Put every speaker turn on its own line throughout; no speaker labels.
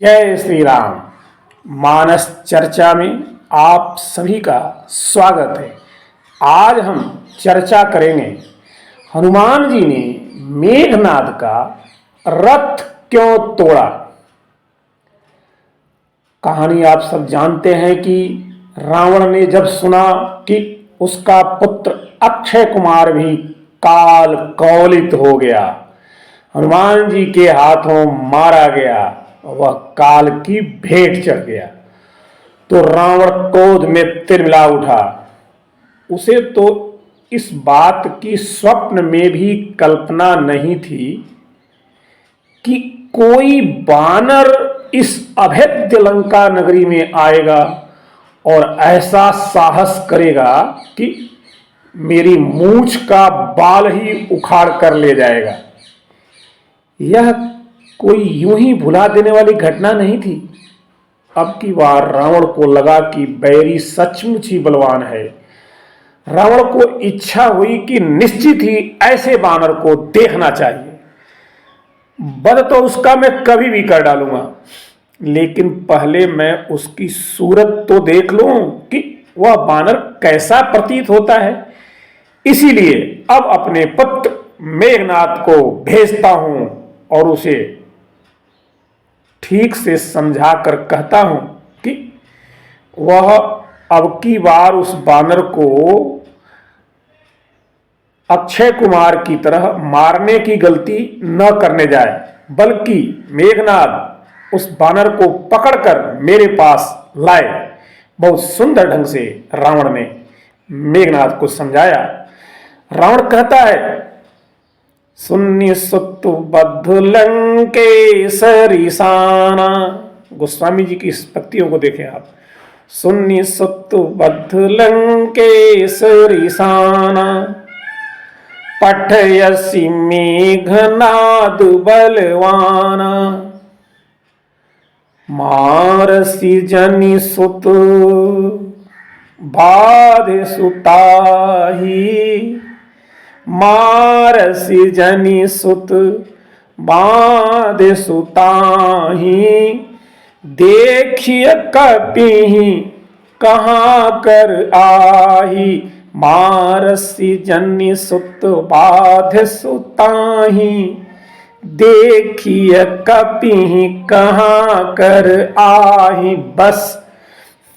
जय श्री राम। मानस चर्चा में आप सभी का स्वागत है। आज हम चर्चा करेंगे हनुमान जी ने मेघनाद का रथ क्यों तोड़ा। कहानी आप सब जानते हैं कि रावण ने जब सुना कि उसका पुत्र अक्षय कुमार भी काल कौलित हो गया, हनुमान जी के हाथों मारा गया, वह काल की भेंट चढ़ गया, तो रावण क्रोध में तिलमिला उठा। उसे तो इस बात की स्वप्न में भी कल्पना नहीं थी कि कोई बानर इस अभेद्य लंका नगरी में आएगा और ऐसा साहस करेगा कि मेरी मूंछ का बाल ही उखाड़ कर ले जाएगा। यह कोई यूं ही भुला देने वाली घटना नहीं थी। अब की बार रावण को लगा कि बैरी सचमुच ही बलवान है। रावण को इच्छा हुई कि निश्चित ही ऐसे बानर को देखना चाहिए। वध तो उसका मैं कभी भी कर डालूंगा, लेकिन पहले मैं उसकी सूरत तो देख लूं कि वह बानर कैसा प्रतीत होता है। इसीलिए अब अपने पुत्र मेघनाद को भेजता हूं और उसे ठीक से समझाकर कहता हूं कि वह अब की बार उस बानर को अक्षय कुमार की तरह मारने की गलती न करने जाए, बल्कि मेघनाद उस बानर को पकड़कर मेरे पास लाए। बहुत सुंदर ढंग से रावण ने मेघनाद को समझाया। रावण कहता है, सुन्नि सुतु बद्ध लंकेसरी साना। गोस्वामी जी की इस पत्तियों को देखें आप। सुन्नि सुतु बद्ध लंकेसरी साना, पठयसि मेघनाद बलवाना, मारसि जनि सुत बाधे सुताही, मारसि जनि सुत बाधे सुताही, देखिय कपिहि कहाँ कर आही, मारसि जनि सुत बाधे सुताही, देखिय कपिहि कहाँ कर आही। बस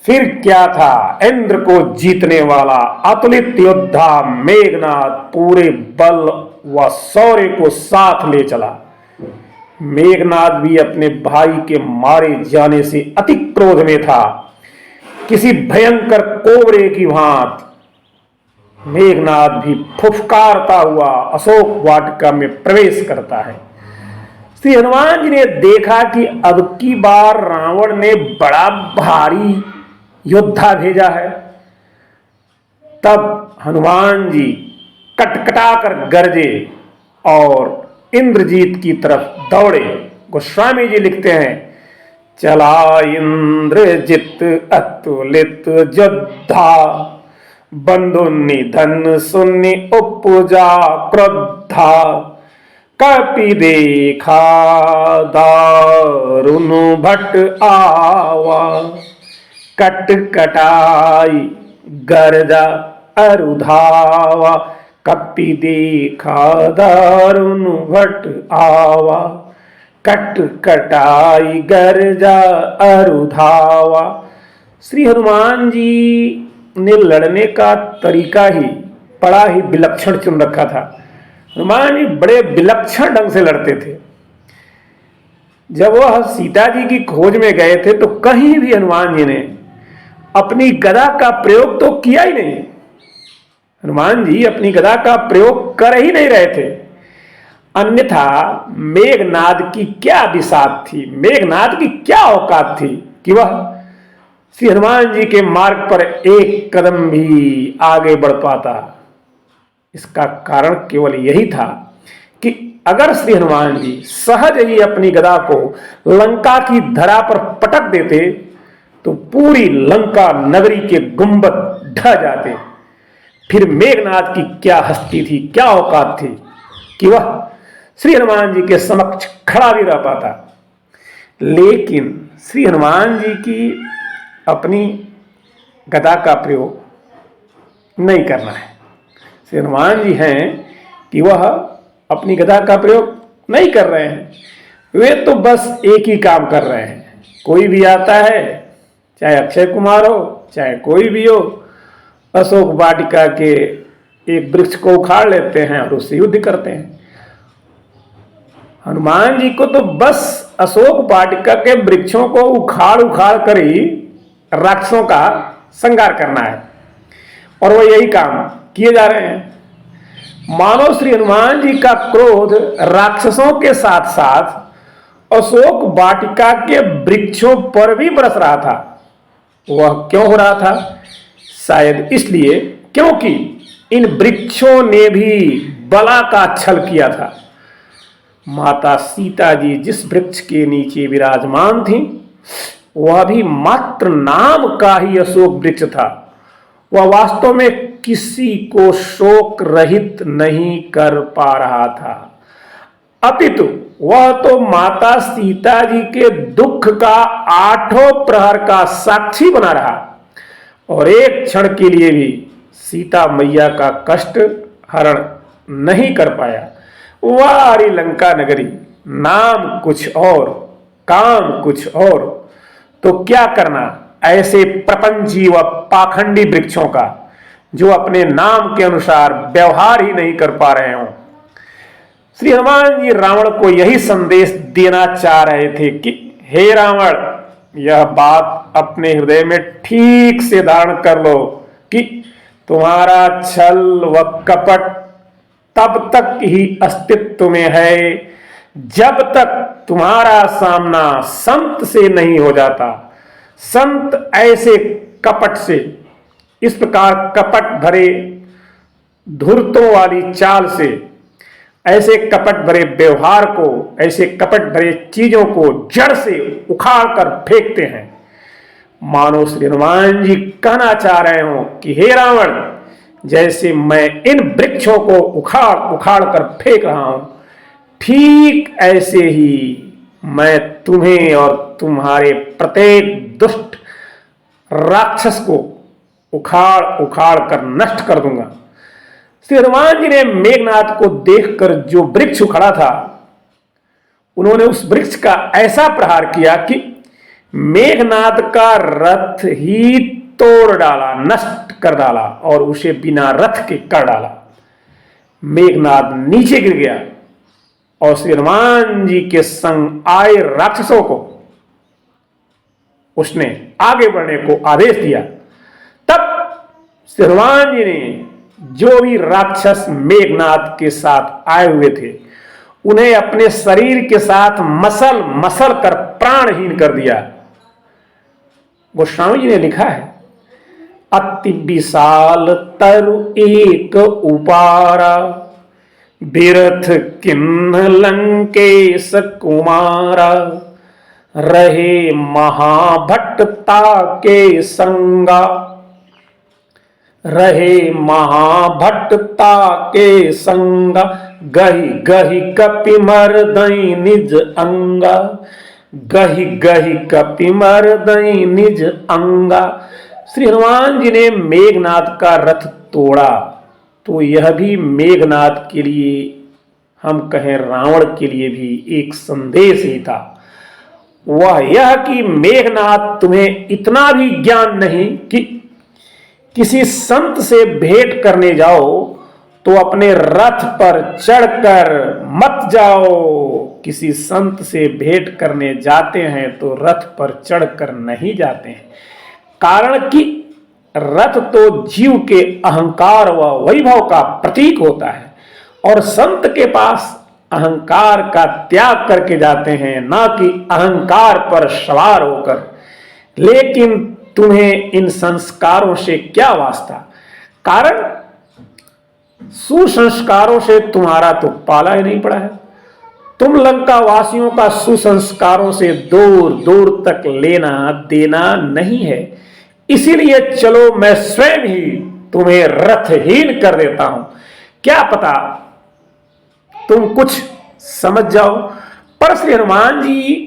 फिर क्या था, इंद्र को जीतने वाला अतुलित योद्धा मेघनाद पूरे बल व शौर्य को साथ ले चला। मेघनाद भी अपने भाई के मारे जाने से अति क्रोध में था। किसी भयंकर कोबरे की भांति मेघनाद भी फुफकारता हुआ अशोक वाटिका में प्रवेश करता है। श्री हनुमान जी ने देखा कि अब की बार रावण ने बड़ा भारी योद्धा भेजा है। तब हनुमान जी कटकटाकर गरजे और इंद्रजीत की तरफ दौड़े। गोस्वामी जी लिखते हैं, चला इंद्रजित अतुलित योद्धा, बंधु निधन सुनि उपजा क्रुद्धा, कपि देखा दारुण भट आवा, कटकटाई गर्जा अरुधावा, कपि देखा दारुण भट आवा, कटकटाई गर्जा अरुधावा। श्री हनुमान जी ने लड़ने का तरीका ही बड़ा ही विलक्षण चुन रखा था। हनुमान जी बड़े विलक्षण ढंग से लड़ते थे। जब वह सीता जी की खोज में गए थे तो कहीं भी हनुमान जी ने अपनी गदा का प्रयोग तो किया ही नहीं। हनुमान जी अपनी गदा का प्रयोग कर ही नहीं रहे थे। अन्यथा मेघनाद की क्या बिसात थी, मेघनाद की क्या औकात थी कि वह श्री हनुमान जी के मार्ग पर एक कदम भी आगे बढ़ पाता। इसका कारण केवल यही था कि अगर श्री हनुमान जी सहज ही अपनी गदा को लंका की धरा पर पटक देते तो पूरी लंका नगरी के गुंबद ढह जाते। फिर मेघनाद की क्या हस्ती थी, क्या औकात थी कि वह श्री हनुमान जी के समक्ष खड़ा भी रह पाता। लेकिन श्री हनुमान जी की अपनी गदा का प्रयोग नहीं करना है। श्री हनुमान जी हैं कि वह अपनी गदा का प्रयोग नहीं कर रहे हैं, वे तो बस एक ही काम कर रहे हैं। कोई भी आता है, चाहे अक्षय कुमार हो चाहे कोई भी हो, अशोक वाटिका के एक वृक्ष को उखाड़ लेते हैं और उससे युद्ध करते हैं। हनुमान जी को तो बस अशोक वाटिका के वृक्षों को उखाड़ उखाड़ कर ही राक्षसों का संहार करना है, और वो यही काम किए जा रहे हैं। मानो श्री हनुमान जी का क्रोध राक्षसों के साथ साथ अशोक वाटिका के वृक्षों पर भी बरस रहा था। वह क्यों हो रहा था? शायद इसलिए क्योंकि इन वृक्षों ने भी बला का छल किया था। माता सीता जी जिस वृक्ष के नीचे विराजमान थी, वह भी मात्र नाम का ही अशोक वृक्ष था। वह वास्तव में किसी को शोक रहित नहीं कर पा रहा था, अपितु वह तो माता सीता जी के दुख का 8 प्रहर का साक्षी बना रहा, और एक क्षण के लिए भी सीता मैया का कष्ट हरण नहीं कर पाया। वारी लंका नगरी, नाम कुछ और काम कुछ और, तो क्या करना ऐसे प्रपंची व पाखंडी वृक्षों का, जो अपने नाम के अनुसार व्यवहार ही नहीं कर पा रहे हों। श्री हनुमान जी रावण को यही संदेश देना चाह रहे थे कि हे रावण, यह बात अपने हृदय में ठीक से धारण कर लो कि तुम्हारा छल व कपट तब तक ही अस्तित्व में है जब तक तुम्हारा सामना संत से नहीं हो जाता। संत ऐसे कपट से, इस प्रकार कपट भरे धूर्तों वाली चाल से, ऐसे कपट भरे व्यवहार को, ऐसे कपट भरे चीजों को जड़ से उखाड़ कर फेंकते हैं। मानो श्री हनुमान जी कहना चाह रहे हो कि हे रावण, जैसे मैं इन वृक्षों को उखाड़ उखाड़ कर फेंक रहा हूं, ठीक ऐसे ही मैं तुम्हें और तुम्हारे प्रत्येक दुष्ट राक्षस को उखाड़ उखाड़ कर नष्ट कर दूंगा। श्री हनुमान जी ने मेघनाद को देखकर जो वृक्ष उखड़ा था, उन्होंने उस वृक्ष का ऐसा प्रहार किया कि मेघनाद का रथ ही तोड़ डाला, नष्ट कर डाला, और उसे बिना रथ के कर डाला। मेघनाद नीचे गिर गया और श्री हनुमान जी के संग आए राक्षसों को उसने आगे बढ़ने को आदेश दिया। तब श्री हनुमान जी ने जो भी राक्षस मेघनाद के साथ आए हुए थे, उन्हें अपने शरीर के साथ मसल मसल कर प्राणहीन कर दिया। गोस्वामी जी ने लिखा है, अति विशाल तरु एक उपारा, बिरथ किन्ह लंकेश कुमारा, रहे महाभट्टता के संगा, रहे महाभट्टता के संगा, गहि गहि कपि मर्दई निज अंगा, गहि गहि कपि मर्दई निज अंगा। श्री हनुमान जी ने मेघनाद का रथ तोड़ा, तो यह भी मेघनाद के लिए, हम कहें रावण के लिए भी एक संदेश ही था। वह यह कि मेघनाद, तुम्हें इतना भी ज्ञान नहीं कि किसी संत से भेंट करने जाओ तो अपने रथ पर चढ़कर मत जाओ। किसी संत से भेंट करने जाते हैं तो रथ पर चढ़कर नहीं जाते हैं, कारण कि रथ तो जीव के अहंकार व वैभव का प्रतीक होता है, और संत के पास अहंकार का त्याग करके जाते हैं, ना कि अहंकार पर सवार होकर। लेकिन तुम्हें इन संस्कारों से क्या वास्ता? कारण सुसंस्कारों से तुम्हारा तो पाला ही नहीं पड़ा है। तुम लंका वासियों का सुसंस्कारों से दूर दूर तक लेना देना नहीं है। इसीलिए चलो मैं स्वयं ही तुम्हें रथहीन कर देता हूं, क्या पता तुम कुछ समझ जाओ। पर श्री हनुमान जी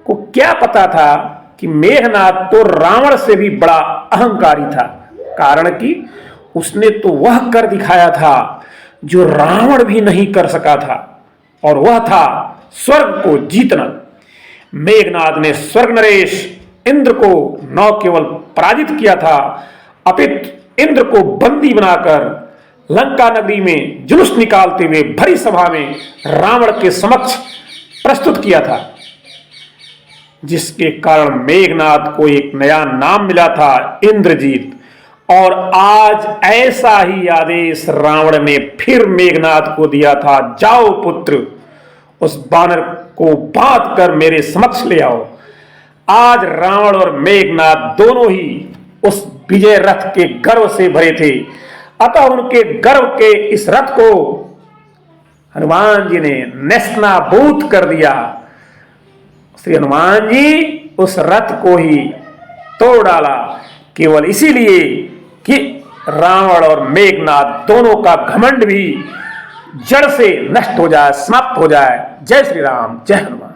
को क्या पता था कि मेघनाद तो रावण से भी बड़ा अहंकारी था। कारण कि उसने तो वह कर दिखाया था जो रावण भी नहीं कर सका था, और वह था स्वर्ग को जीतना। मेघनाद ने स्वर्ग नरेश इंद्र को न केवल पराजित किया था, अपितु इंद्र को बंदी बनाकर लंका नगरी में जुलूस निकालते हुए भरी सभा में रावण के समक्ष प्रस्तुत किया था, जिसके कारण मेघनाद को एक नया नाम मिला था, इंद्रजीत। और आज ऐसा ही आदेश रावण ने फिर मेघनाद को दिया था, जाओ पुत्र, उस बानर को बांध कर मेरे समक्ष ले आओ। आज रावण और मेघनाद दोनों ही उस विजय रथ के गर्व से भरे थे, अतः उनके गर्व के इस रथ को हनुमान जी ने नेस्तनाबूद कर दिया। श्री हनुमान जी उस रथ को ही तोड़ डाला, केवल इसीलिए कि रावण और मेघनाद दोनों का घमंड भी जड़ से नष्ट हो जाए, समाप्त हो जाए। जय श्री राम, जय हनुमान।